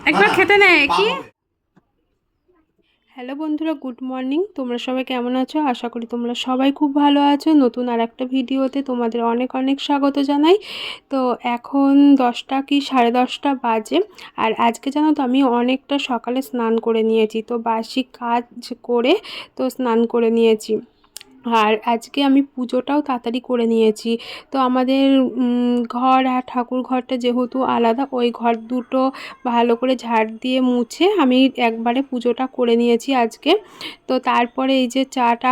একবার খেতে নেয় কি। হ্যালো বন্ধুরা, গুড মর্নিং। তোমরা সবাই কেমন আছো? আশা করি তোমরা সবাই খুব ভালো আছো। নতুন আর একটা ভিডিওতে তোমাদের অনেক অনেক স্বাগত জানাই। তো এখন 10টা কি 10:30 বাজে। আর আজকে জানো তো আমি অনেকটা সকালে স্নান করে নিয়েছি, তো বাসি কাজ করে তো স্নান করে নিয়েছি। আর আজকে আমি পুজোটাও তাড়াতাড়ি করে নিয়েছি। তো আমাদের ঘর আর ঠাকুর ঘরটা যেহেতু আলাদা, ওই ঘর দুটো ভালো করে ঝাড় দিয়ে মুছে আমি একবারে পুজোটা করে নিয়েছি আজকে। তো তারপরে এই যে চাটা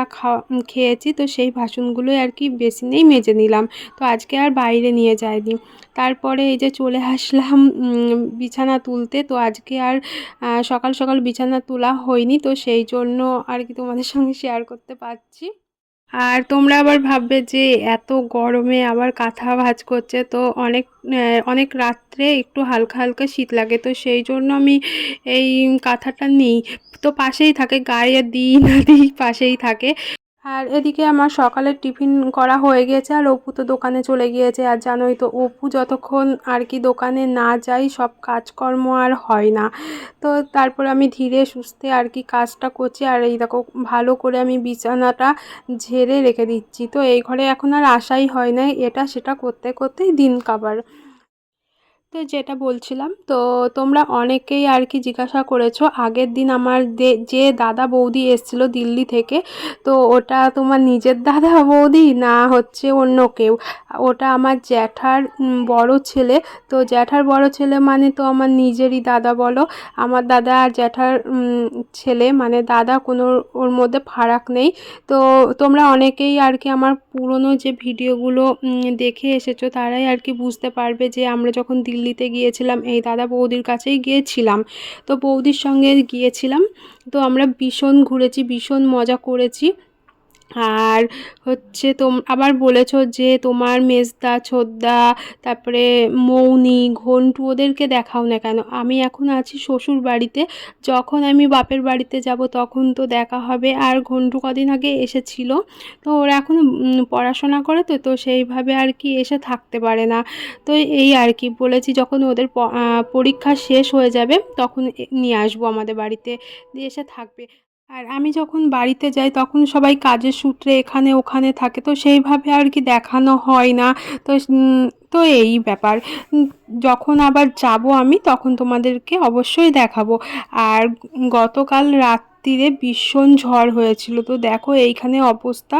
খেয়েছি, তো সেই বাসনগুলোই আর কি বেসিনেই মেজে নিলাম। তো আজকে আর বাইরে নিয়ে যাইনি। তারপরে এই যে চলে আসলাম বিছানা তুলতে। তো আজকে আর সকাল সকাল বিছানা তোলা হয়নি, তো সেই জন্য আর কি তোমাদের সঙ্গে শেয়ার করতে পারছি। আর তোমরা আবার ভাববে যে এত গরমে আবার কাঁথা ভাঁজ করছে, তো অনেক রাত্রে একটু হালকা হালকা শীত লাগে, তো সেই জন্য আমি এই কাঁথাটা নিই। তো পাশেই থাকে, গায়ে দিই না দিই পাশেই থাকে। আর এদিকে আমার সকালের টিফিন করা হয়ে গেছে, আর অপু তো দোকানে চলে গিয়েছে। আর জানোই তো, অপু যতক্ষণ আর কি দোকানে না যাই সব কাজকর্ম আর হয় না। তো তারপরে আমি ধীরে সুস্থে আর কি কাজটা করছি। আর এই দেখো, ভালো করে আমি বিছানাটা ঝেড়ে রেখে দিচ্ছি। তো এই ঘরে এখন আর আসাই হয় না, এটা সেটা করতে করতেই দিন কাবার। তো যেটা বলছিলাম, তো তোমরা অনেকেই আর কি জিজ্ঞাসা করেছো আগের দিন আমার যে দাদা বৌদি এসেছিলো দিল্লি থেকে, তো ওটা তোমার নিজের দাদা বৌদি না হচ্ছে অন্য কেউ। ওটা আমার জ্যাঠার বড় ছেলে। তো জ্যাঠার বড় ছেলে মানে তো আমার নিজেরই দাদা বলো। আমার দাদা আর জ্যাঠার ছেলে মানে দাদা, কোনো ওর মধ্যে ফারাক নেই। তো তোমরা অনেকেই আর কি আমার পুরনো যে ভিডিওগুলো দেখে এসেছো, তারাই আর কি বুঝতে পারবে যে আমরা যখন দিল্লিতে গিয়েছিলাম এই দাদা বৌদির কাছেই গিয়েছিলাম। তো বৌদির সঙ্গে গিয়েছিলাম। তো আমরা ভীষণ ঘুরেছি, ভীষণ মজা করেছি। আর হচ্ছে আবার বলেছো যে তোমার মেজদা ছোদ্দা, তারপরে মৌনি ঘন্টু ওদেরকে দেখাও না কেন। আমি এখন আছি শ্বশুর বাড়িতে, যখন আমি বাপের বাড়িতে যাব তখন তো দেখা হবে। আর ঘন্টু কদিন আগে এসেছিল, তো ওরা এখনও পড়াশোনা করে, তো তো সেইভাবে আর কি এসে থাকতে পারে না। তো এই আর কি বলেছি, যখন ওদের পরীক্ষা শেষ হয়ে যাবে তখন নিয়ে আসবো আমাদের বাড়িতে, দিয়ে এসে থাকবে। আর আমি যখন বাড়িতে যাই তখন সবাই কাজের সূত্রে এখানে ওখানে থাকে, তো সেইভাবে আর কি দেখানো হয় না। তো তো এই ব্যাপার। যখন আবার যাব আমি তখন তোমাদেরকে অবশ্যই দেখাবো। আর গতকাল রাত্রিরে ভীষণ ঝড় হয়েছিল, তো দেখো এইখানে অবস্থা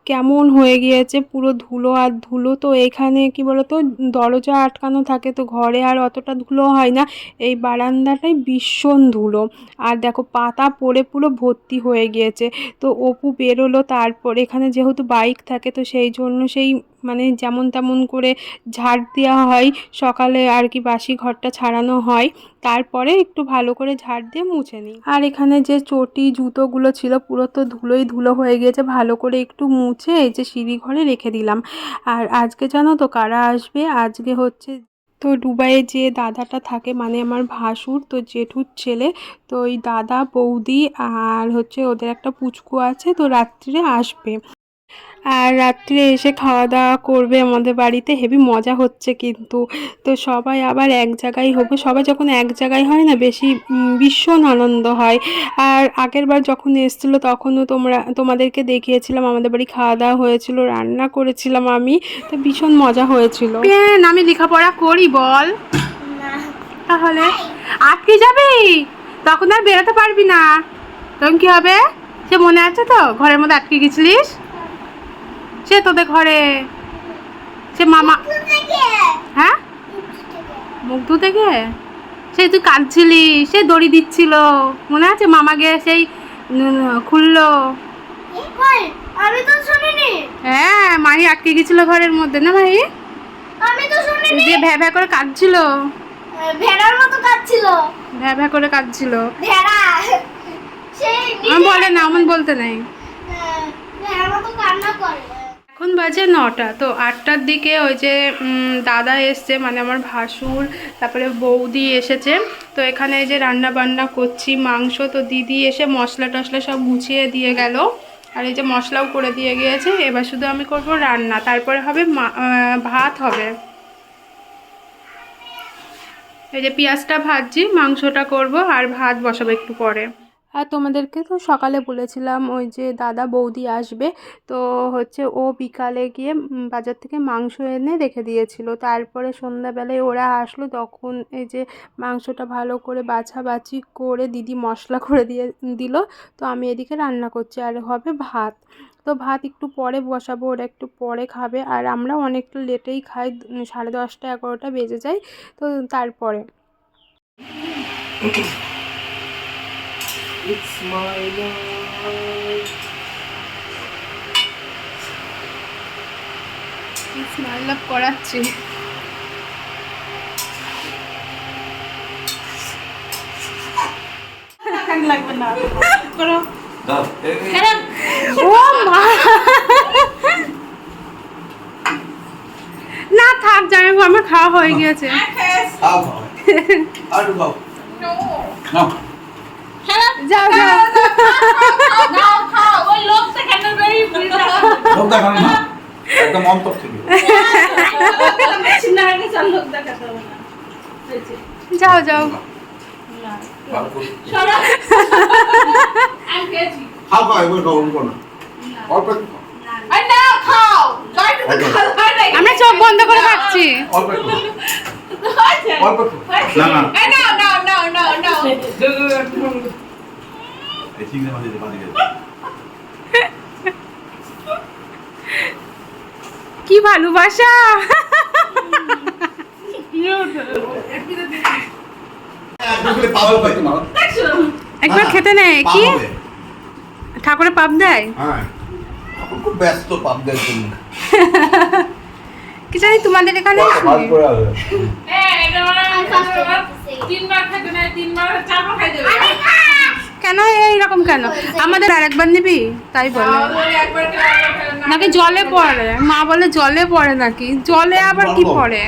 কেমন হয়ে গিয়েছে, পুরো ধুলো আর ধুলো। তো এখানে কি বলতো, দরজা আটকানো থাকে, তো ঘরে আর অতটা ধুলো হয় না। এই বারান্দাটাই ভীষণ ধুলো। আর দেখো পাতা পড়ে পুরো ভর্তি হয়ে গিয়েছে। তো অপু বেরোলো, তারপর এখানে যেহেতু বাইক থাকে, তো সেই জন্য সেই মানে যেমন তেমন করে ঝাড় দেওয়া হয় সকালে আর কি, বাসি ঘরটা ছাড়ানো হয়, তারপরে একটু ভালো করে ঝাড় দিয়ে মুছে নিই। আর এখানে যে চটি জুতোগুলো ছিল পুরো তো ধুলোই ধুলো হয়ে গিয়েছে, ভালো করে একটু মুছে এই যে সিঁড়ি ঘরে রেখে দিলাম। আর আজকে জানো তো কারা আসবে? আজকে হচ্ছে তো দুবাইয়ে যে দাদাটা থাকে মানে আমার ভাসুর, তো জেঠুর ছেলে। তো ওই দাদা বৌদি আর হচ্ছে ওদের একটা পুচকু আছে, তো রাত্রিরে আসবে। আর রাত্রে এসে খাওয়া দাওয়া করবে আমাদের বাড়িতে, হেবি মজা হচ্ছে কিন্তু। তো সবাই আবার এক জায়গায় হবে, সবাই যখন এক জায়গায় হয় না বেশি ভীষণ আনন্দ হয়। আর আগের বার যখন এসেছিলো তখনও তোমাদেরকে দেখিয়েছিলাম আমাদের বাড়ি খাওয়া দাওয়া হয়েছিল, রান্না করেছিলাম আমি। তো ভীষণ মজা হয়েছিল। আমি লেখাপড়া করি বল, তাহলে আটকে যাবি, তখন আর বেরোতে পারবি না। তখন কি হবে? সে মনে আছে তো, ঘরের মধ্যে আটকে গেছিলিস, সে তোদের ঘরে, সে মামা। হ্যাঁ, মুখ ধুতে গিয়ে সেই তুই কাঁদছিলি, সে দড়ি দিচ্ছিল, মনে আছে? মামা গিয়ে সেই খুললো। আমি তো শুনিনি। হ্যাঁ, মাহি আটকে গেছিল ঘরের মধ্যে না মাহি? আমি তো শুনিনি। যে ভ্যা ভ্যা করে কাঁদছিল, ভেড়ার মতো কাঁদছিল, ভ্যা ভ্যা করে কাঁদছিল ভেড়া। সেই বলে না, অমন বলতে নেই, ভেড়ার মতো কান্না করে। এখন বাজে 9টা, তো 8টার দিকে ওই যে দাদা এসছে মানে আমার ভাসুর, তারপরে বৌদি এসেছে। তো এখানে এই যে রান্না বান্না করছি মাংস, তো দিদি এসে মশলা টশলা সব গুছিয়ে দিয়ে গেল। আর এই যে মশলাও করে দিয়ে গিয়েছে, এবার শুধু আমি করব রান্না, তারপরে হবে ভাত হবে। এই যে পেঁয়াজটা ভাজছি, মাংসটা করব আর ভাত বসাবো একটু পরে। আর তোমাদেরকে তো সকালে বলেছিলাম ওই যে দাদা বৌদি আসবে, তো হচ্ছে ও বিকালে গিয়ে বাজার থেকে মাংস এনে রেখে দিয়েছিল। তারপরে সন্ধ্যাবেলায় ওরা আসলো, তখন এই যে মাংসটা ভালো করে বাছাবাছি করে দিদি মশলা করে দিয়ে দিল। তো আমি এদিকে রান্না করছি আর হবে ভাত। তো ভাত একটু পরে বসাবো, ওরা একটু পরে খাবে আর আমরা অনেকটা লেটেই খাই, 10:30 11টা বেজে যায়। তো তারপরে It's my life. Smile up করাচ্ছি। লাগবে না করো দাও ও মা, না থাক জামাইবাবু, আমার খাওয়া হয়ে গিয়েছে। খাও খাও আর খাও খাও যাও যাও। নাও খাও ওই লোকটা কেন বেরি বুঝা লোক দেখানো না, একদম অন্তর থেকে না আগে চল লোক দেখাতে হবে না যাও যাও। না ভালো করে সরা আমি গেছি খাও খাও এবার খাও অন্য না অল্প একটু খাও, আই না খাও বাইরে তো খাও হয় না আমরা চোখ বন্ধ করে খাচ্ছি। অল্প একটু খাও, আছে অল্প একটু না না আই না এই চিংড়ি মাছ দিতে পারি কি ভালোবাসা। একদম করে পাবো পাইতে মারো একবার খেতে নেয় কি ঠাকুরের পাপ দেয়, হ্যাঁ এখন খুব ব্যস্ত পাপ দেওয়ার জন্য কি জানি তোমাদের এখানে ভাগ করে আসবে হ্যাঁ এটা মানে তিনবার খাইতে না তিনবার চারবার খাই দেবে কেন এইরকম কেন? আমাদের আরেকবার নিবি তাই বলে, একবার নাকি জলে পড়ে, মা বলে জলে পড়ে নাকি, জলে আবার কি পড়ে?